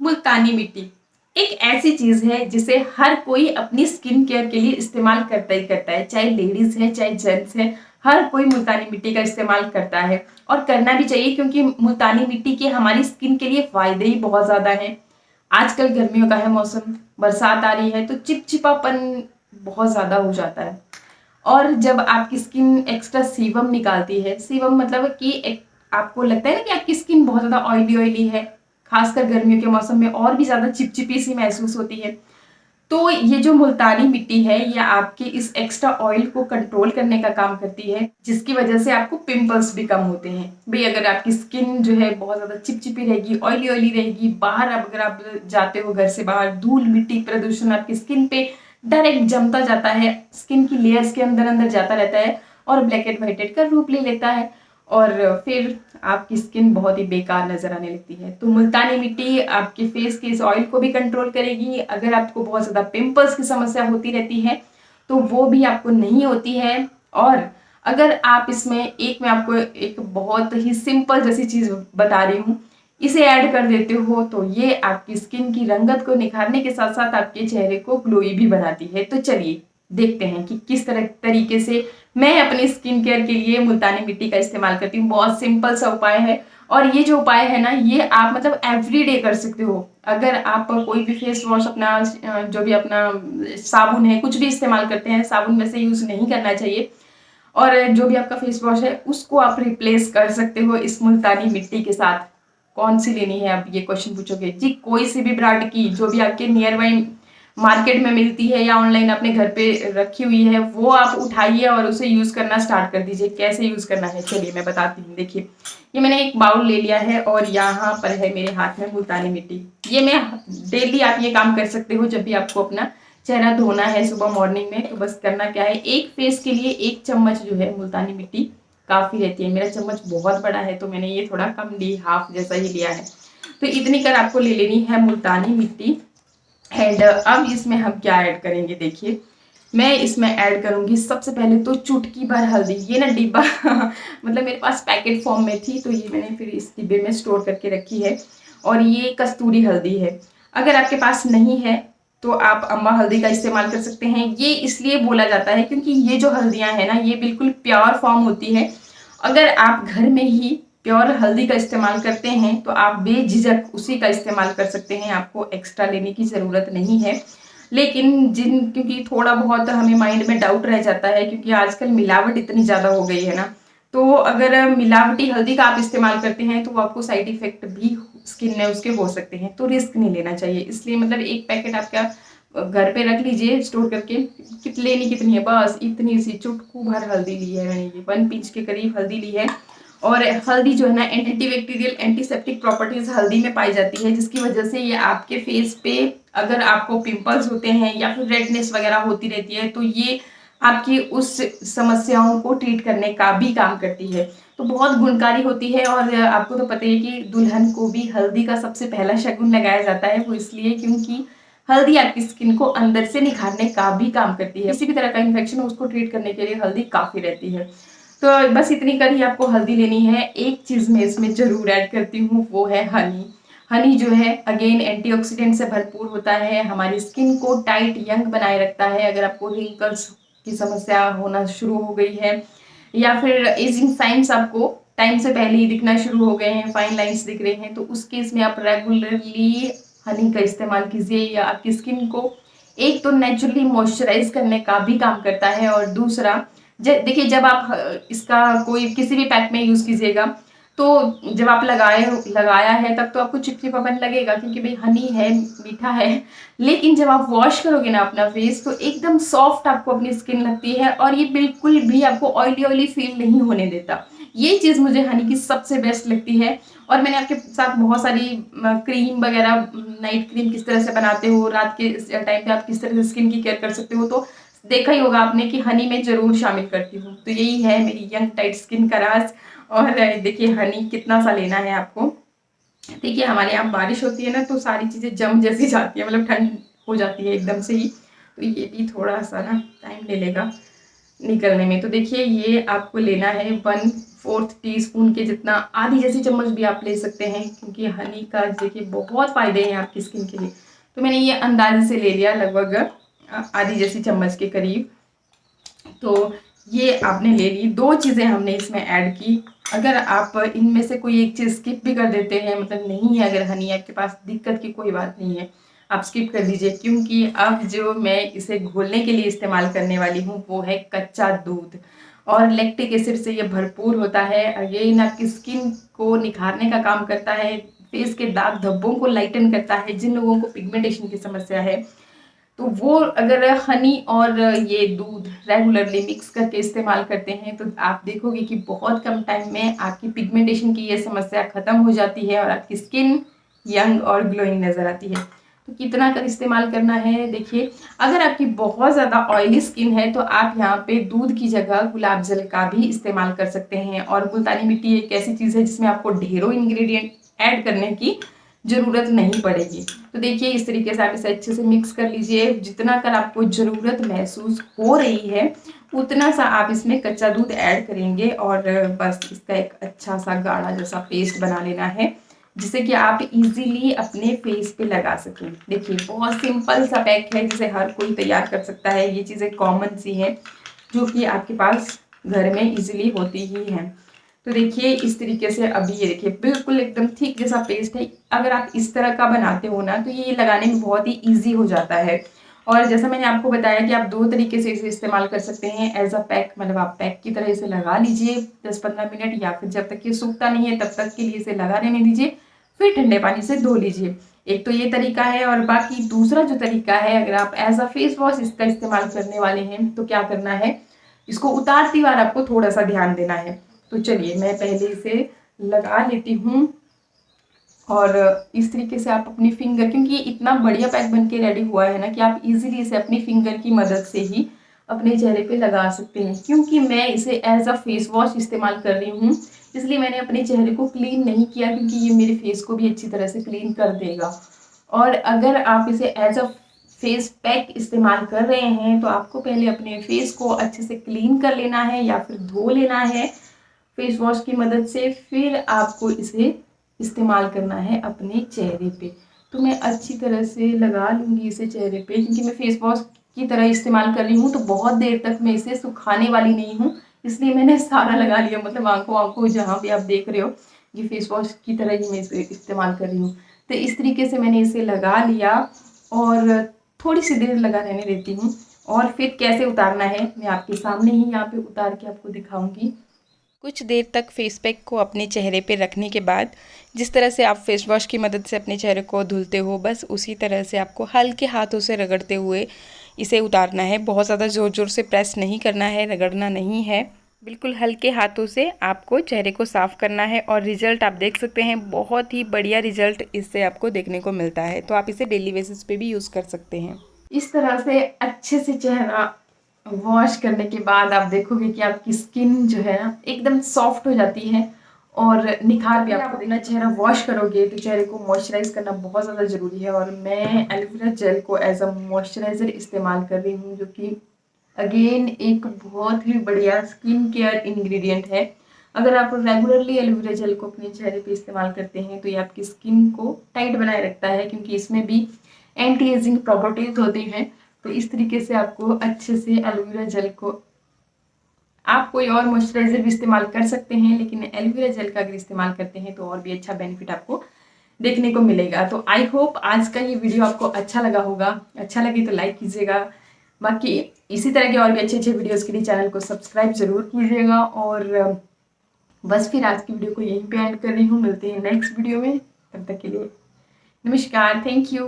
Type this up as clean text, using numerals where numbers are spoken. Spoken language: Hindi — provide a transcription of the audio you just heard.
मुल्तानी मिट्टी एक ऐसी चीज है जिसे हर कोई अपनी स्किन केयर के लिए इस्तेमाल करता ही करता है, चाहे लेडीज है चाहे जेंट्स है। हर कोई मुल्तानी मिट्टी का इस्तेमाल करता है और करना भी चाहिए, क्योंकि मुल्तानी मिट्टी के हमारी स्किन के लिए फायदे ही बहुत ज्यादा हैं। आजकल गर्मियों का है मौसम, बरसात आ रही है तो चिपचिपापन बहुत ज्यादा हो जाता है। और जब आपकी स्किन एक्स्ट्रा सीबम निकालती है, सीबम मतलब कि आपको लगता है ना कि आपकी स्किन बहुत ज्यादा ऑयली ऑयली है, खासकर गर्मियों के मौसम में और भी ज्यादा चिपचिपी सी महसूस होती है, तो ये जो मुल्तानी मिट्टी है ये आपके इस एक्स्ट्रा ऑयल को कंट्रोल करने का काम करती है, जिसकी वजह से आपको पिंपल्स भी कम होते हैं। भाई अगर आपकी स्किन जो है बहुत ज्यादा चिपचिपी रहेगी, ऑयली ऑयली रहेगी, बाहर अगर आप जाते हो घर से बाहर, धूल मिट्टी प्रदूषण आपकी स्किन पे डायरेक्ट जमता जाता है, स्किन की लेयर्स के अंदर अंदर जाता रहता है और ब्लैक एंड व्हाइट का रूप ले लेता है और फिर आपकी स्किन बहुत ही बेकार नजर आने लगती है। तो मुल्तानी मिट्टी आपके फेस के इस ऑयल को भी कंट्रोल करेगी। अगर आपको बहुत ज्यादा पिंपल्स की समस्या होती रहती है तो वो भी आपको नहीं होती है। और अगर आप इसमें मैं आपको एक बहुत ही सिंपल जैसी चीज बता रही हूँ, इसे ऐड कर देते हो तो ये आपकी स्किन की रंगत को निखारने के साथ साथ आपके चेहरे को ग्लोई भी बनाती है। तो चलिए देखते हैं कि किस तरीके से मैं अपनी स्किन केयर के लिए मुल्तानी मिट्टी का इस्तेमाल करती हूँ। बहुत सिंपल सा उपाय है और ये जो उपाय है ना ये आप मतलब एवरीडे कर सकते हो। अगर आप कोई भी फेस वॉश अपना जो भी अपना साबुन है कुछ भी इस्तेमाल करते हैं, साबुन में से यूज नहीं करना चाहिए, और जो भी आपका फेस वॉश है उसको आप रिप्लेस कर सकते हो इस मुल्तानी मिट्टी के साथ। कौन सी लेनी है आप ये क्वेश्चन पूछोगे जी, कोई सी भी ब्रांड की जो भी आपके नियर बाई मार्केट में मिलती है या ऑनलाइन अपने घर पे रखी हुई है वो आप उठाइए और उसे यूज करना स्टार्ट कर दीजिए। कैसे यूज करना है चलिए मैं बताती हूँ। देखिए ये मैंने एक बाउल ले लिया है और यहाँ पर है मेरे हाथ में मुल्तानी मिट्टी। ये मैं डेली आप ये काम कर सकते हो जब भी आपको अपना चेहरा धोना है सुबह मॉर्निंग में। तो बस करना क्या है, एक फेस के लिए 1 चम्मच जो है मुल्तानी मिट्टी काफी रहती है। मेरा चम्मच बहुत बड़ा है तो मैंने ये थोड़ा कम ली, हाफ जैसा ही लिया है। तो इतनी कर आपको ले लेनी है मुल्तानी मिट्टी। एंड अब इसमें हम क्या ऐड करेंगे, देखिए मैं इसमें ऐड करूंगी सबसे पहले तो चुटकी भर हल्दी। ये ना डिब्बा मतलब मेरे पास पैकेट फॉर्म में थी तो ये मैंने फिर इस डिब्बे में स्टोर करके रखी है। और ये कस्तूरी हल्दी है। अगर आपके पास नहीं है तो आप अम्मा हल्दी का इस्तेमाल कर सकते हैं। ये इसलिए बोला जाता है क्योंकि ये जो हल्दियां हैं ना ये बिल्कुल प्योर फॉर्म होती है। अगर आप घर में ही प्योर हल्दी का इस्तेमाल करते हैं तो आप बेझिझक उसी का इस्तेमाल कर सकते हैं, आपको एक्स्ट्रा लेने की जरूरत नहीं है। लेकिन क्योंकि थोड़ा बहुत हमें माइंड में डाउट रह जाता है क्योंकि आजकल मिलावट इतनी ज्यादा हो गई है ना, तो अगर मिलावटी हल्दी का आप इस्तेमाल करते हैं तो वो आपको साइड इफेक्ट भी स्किन में उसके हो सकते हैं, तो रिस्क नहीं लेना चाहिए। इसलिए मतलब एक पैकेट आपका घर पे रख लीजिए स्टोर करके। लेनी कितनी है, बस इतनी सी चुटकू भर हल्दी ली है मैंने, ये 1 पिंच के करीब हल्दी ली है। और हल्दी जो है ना एंटीबैक्टीरियल एंटीसेप्टिक प्रॉपर्टीज हल्दी में पाई जाती है, जिसकी वजह से ये आपके फेस पे अगर आपको पिंपल्स होते हैं या फिर रेडनेस वगैरह होती रहती है तो ये आपकी उस समस्याओं को ट्रीट करने का भी काम करती है। तो बहुत गुणकारी होती है। और आपको तो पता ही है कि दुल्हन को भी हल्दी का सबसे पहला शगुन लगाया जाता है, वो इसलिए क्योंकि हल्दी आपकी स्किन को अंदर से निखारने का भी काम करती है। किसी भी तरह का इन्फेक्शन हो उसको ट्रीट करने के लिए हल्दी काफी रहती है। तो बस इतनी कर ही आपको हल्दी लेनी है। एक चीज मैं इसमें जरूर ऐड करती हूँ वो है हनी। हनी जो है अगेन एंटीऑक्सीडेंट से भरपूर होता है, हमारी स्किन को टाइट यंग बनाए रखता है। अगर आपको रिंकल्स की समस्या होना शुरू हो गई है या फिर एजिंग साइंस आपको टाइम से पहले ही दिखना शुरू हो गए हैं, फाइन लाइंस दिख रहे हैं, तो उस केस में आप रेगुलरली हनी का इस्तेमाल कीजिए। या आपकी स्किन को एक तो नेचुरली मॉइस्चराइज करने का भी काम करता है और दूसरा देखिए जब आप इसका कोई किसी भी पैक में यूज कीजिएगा तो जब आप लगाया है तब तो आपको चिपचिपापन लगेगा क्योंकि भाई हनी है, मीठा है। लेकिन जब आप वॉश करोगे ना अपना फेस तो एकदम सॉफ्ट आपको अपनी स्किन लगती है और ये बिल्कुल भी आपको ऑयली ऑयली फील नहीं होने देता। ये चीज मुझे हनी की सबसे बेस्ट लगती है। और मैंने आपके साथ बहुत सारी क्रीम वगैरह, नाइट क्रीम किस तरह से बनाते हो, रात के टाइम पे आप किस तरह से स्किन की केयर कर सकते हो, तो देखा ही होगा आपने कि हनी में जरूर शामिल करती हूँ। तो यही है मेरी यंग टाइट स्किन का राज। और देखिए हनी कितना सा लेना है आपको। देखिए हमारे यहाँ बारिश होती है ना तो सारी चीजें जम जैसी जाती है, मतलब ठंड हो जाती है एकदम से ही, तो ये भी थोड़ा सा ना टाइम ले लेगा निकलने में। तो देखिए ये आपको लेना है 1 1/4 टीस्पून के जितना, आधी जैसी चम्मच भी आप ले सकते हैं, क्योंकि हनी का देखिए बहुत फ़ायदे हैं आपकी स्किन के लिए। तो मैंने ये अंदाजे से ले लिया, लगभग आधी जैसी चम्मच के करीब। तो ये आपने ले ली। 2 चीज़ें हमने इसमें ऐड की। अगर आप इनमें से कोई एक चीज़ स्किप भी कर देते हैं, मतलब नहीं है अगर हनी आपके पास, दिक्कत की कोई बात नहीं है, आप स्किप कर दीजिए, क्योंकि अब जो मैं इसे घोलने के लिए इस्तेमाल करने वाली हूँ वो है कच्चा दूध, और लैक्टिक एसिड से ये भरपूर होता है। अगेन आपकी स्किन को निखारने का काम करता है, फेस के दाग धब्बों को लाइटन करता है। जिन लोगों को पिगमेंटेशन की समस्या है, तो वो अगर हनी और ये दूध रेगुलरली मिक्स करके इस्तेमाल करते हैं, तो आप देखोगे कि बहुत कम टाइम में आपकी पिगमेंटेशन की ये समस्या खत्म हो जाती है और आपकी स्किन यंग और ग्लोइंग नज़र आती है। तो कितना कर इस्तेमाल करना है देखिए। अगर आपकी बहुत ज़्यादा ऑयली स्किन है तो आप यहाँ पे दूध की जगह गुलाब जल का भी इस्तेमाल कर सकते हैं। और मुल्तानी मिट्टी एक ऐसी चीज़ है जिसमें आपको ढेरों इंग्रेडिएंट ऐड करने की ज़रूरत नहीं पड़ेगी। तो देखिए इस तरीके से आप इसे अच्छे से मिक्स कर लीजिए। जितना कर आपको ज़रूरत महसूस हो रही है उतना सा आप इसमें कच्चा दूध ऐड करेंगे, और बस इसका एक अच्छा सा गाढ़ा जैसा पेस्ट बना लेना है, जिसे कि आप इजीली अपने फेस पे लगा सकें। देखिए बहुत सिंपल सा पैक है जिसे हर कोई तैयार कर सकता है। ये चीज़ें कॉमन सी हैं जो कि आपके पास घर में इजीली होती ही हैं। तो देखिए इस तरीके से अभी ये देखिए बिल्कुल एकदम थिक जैसा पेस्ट है। अगर आप इस तरह का बनाते हो ना तो ये लगाने में बहुत ही ईजी हो जाता है। और जैसा मैंने आपको बताया कि आप 2 तरीके से इसे इस्तेमाल कर सकते हैं। एज अ पैक, मतलब आप पैक की तरह इसे लगा लीजिए 10-15 मिनट, या फिर जब तक ये सूखता नहीं है तब तक के लिए इसे लगा रहने दीजिए, फिर ठंडे पानी से धो लीजिए। एक तो ये तरीका है, और बाकी दूसरा जो तरीका है, अगर आप एज अ फेस वॉश इसका इस्तेमाल करने वाले हैं तो क्या करना है, इसको उतारती बार आपको थोड़ा सा ध्यान देना है। तो चलिए मैं पहले इसे लगा लेती हूँ, और इस तरीके से आप अपनी फिंगर, क्योंकि ये इतना बढ़िया पैक बन के रेडी हुआ है ना कि आप इजीली इसे अपनी फिंगर की मदद से ही अपने चेहरे पे लगा सकते हैं। क्योंकि मैं इसे एज अ फेस वॉश इस्तेमाल कर रही हूँ, इसलिए मैंने अपने चेहरे को क्लीन नहीं किया, क्योंकि ये मेरे फेस को भी अच्छी तरह से क्लीन कर देगा। और अगर आप इसे एज अ फेस पैक इस्तेमाल कर रहे हैं तो आपको पहले अपने फेस को अच्छे से क्लीन कर लेना है या फिर धो लेना है फेस वॉश की मदद से, फिर आपको इसे इस्तेमाल करना है अपने चेहरे पे। तो मैं अच्छी तरह से लगा लूँगी इसे चेहरे पे, क्योंकि मैं फेस वॉश की तरह इस्तेमाल कर रही हूँ तो बहुत देर तक मैं इसे सुखाने वाली नहीं हूँ, इसलिए मैंने सारा लगा लिया। मतलब आंखों जहाँ भी आप देख रहे हो, ये फेस वॉश की तरह ही मैं इसे इस्तेमाल कर रही हूँ। तो इस तरीके से मैंने इसे लगा लिया, और थोड़ी सी देर लगा रहने देती हूँ। और फिर कैसे उतारना है मैं आपके सामने ही यहाँ पे उतार के आपको दिखाऊंगी। कुछ देर तक फेस पैक को अपने चेहरे पे रखने के बाद जिस तरह से आप फेस वॉश की मदद से अपने चेहरे को धुलते हो, बस उसी तरह से आपको हल्के हाथों से रगड़ते हुए इसे उतारना है। बहुत ज़्यादा ज़ोर ज़ोर से प्रेस नहीं करना है, रगड़ना नहीं है, बिल्कुल हल्के हाथों से आपको चेहरे को साफ़ करना है। और रिजल्ट आप देख सकते हैं, बहुत ही बढ़िया रिजल्ट इससे आपको देखने को मिलता है। तो आप इसे डेली बेसिस पे भी यूज़ कर सकते हैं। इस तरह से अच्छे से चेहरा वॉश करने के बाद आप देखोगे कि आपकी स्किन जो है ना एकदम सॉफ्ट हो जाती है और निखार भी आपको। अपना चेहरा वॉश करोगे तो चेहरे को मॉइस्चराइज करना बहुत ज़्यादा ज़रूरी है, और मैं एलोवेरा जेल को एज अ मॉइस्चराइज़र इस्तेमाल कर रही हूँ, जो कि अगेन एक बहुत ही बढ़िया स्किन केयर इंग्रेडिएंट है। अगर आप रेगुलरली एलोवेरा जेल को अपने चेहरे पे इस्तेमाल करते हैं तो ये आपकी स्किन को टाइट बनाए रखता है, क्योंकि इसमें भी एंटी एजिंग प्रॉपर्टीज होती हैं। तो इस तरीके से आपको अच्छे से एलोवेरा जेल को, आप कोई और मॉइस्चराइजर भी इस्तेमाल कर सकते हैं, लेकिन एलोवेरा जेल का अगर इस्तेमाल करते हैं तो और भी अच्छा बेनिफिट आपको देखने को मिलेगा। तो आई होप आज का ये वीडियो आपको अच्छा लगा होगा। अच्छा लगे तो लाइक कीजिएगा। बाकी इसी तरह के और भी अच्छे अच्छे वीडियोस के लिए चैनल को सब्सक्राइब जरूर कीजिएगा। और बस फिर आज की वीडियो को यहीं पे एंड कर रही हूँ। मिलते हैं नेक्स्ट वीडियो में, तब तक के लिए नमस्कार, थैंक यू।